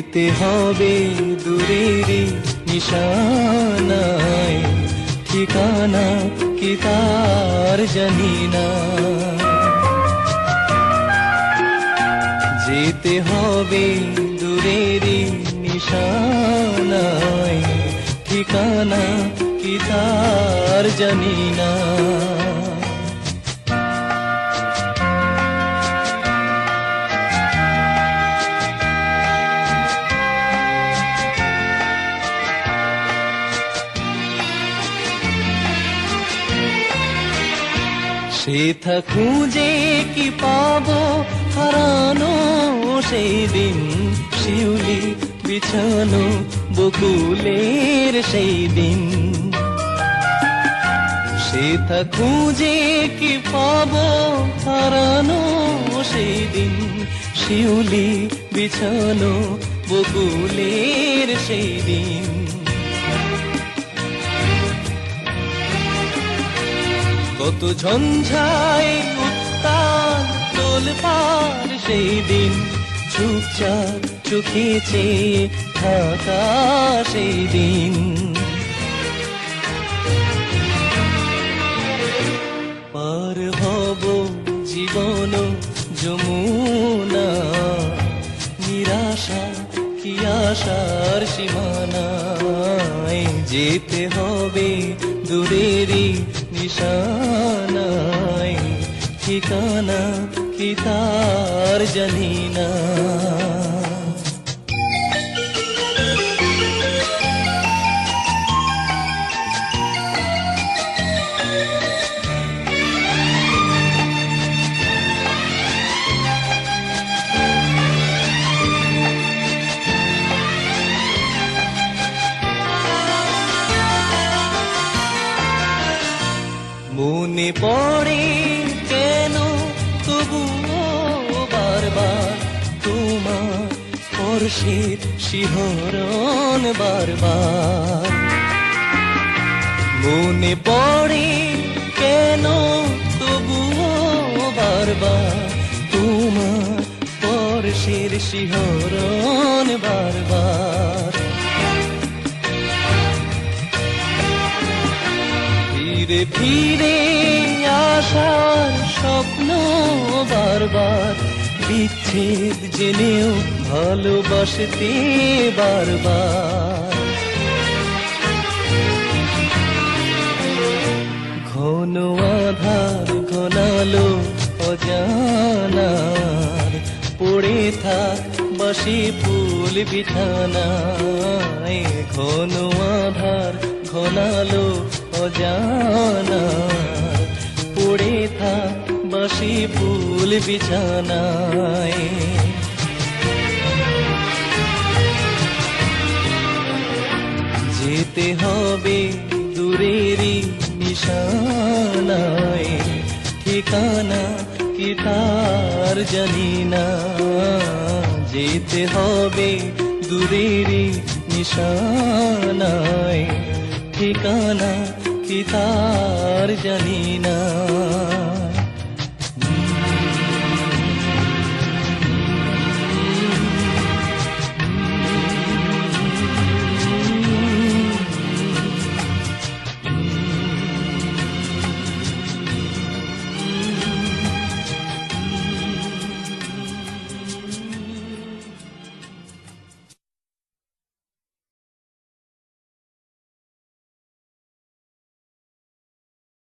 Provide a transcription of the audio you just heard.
যেতে হবে দূরেরই নিশানায়, ঠিকানা কি তার জানি না। যেতে হবে দূরেরই নিশানায়, ঠিকানা কি তার জানি না। সেথা খুঁজে কি পাবো হারানো সেই দিন, শিউলি বিছানো বকুলের সেই দিন। সেথা খুঁজে কি পাবো হারানো সেই দিন, শিউলি বিছানো বকুলের সেই দিন। কত ঝঞ্ঝাই উত্তাল তোলপাড় সেই দিন, চুপচাপ চোখে চেয়ে থাকা সেই দিন। পার হব জীবন যমুনা, নিরাশা কি আশার সীমানায়। যেতে হবে দূরেরই নিশানায়, ঠিকানা কি তার জানি না। মনে পড়ে কেন তবুও বারবার তোমার স্পর্শের শিহরণ বারবার। মনে পড়ে কেন তবুও বারবার তোমার স্পর্শের শিহরণ বারবার। ফিরে ফিরে আসার স্বপ্ন বারবার, বিচ্ছেদ জেনেও ভালোবাসতে বারবার। ঘন আধার ঘনালো অজানার, পড়ে থাক বাসি ফুল বিছানায়। ঘন আধার ঘনালো অজানার, পড়ে থাক বাসি ফুল বিছানায়। যেতে হবে দূরেরই নিশানায়, ঠিকানা কি তার জানি না। যেতে হবে দূরেরই নিশানায়, ঠিকানা কি তার জানি না।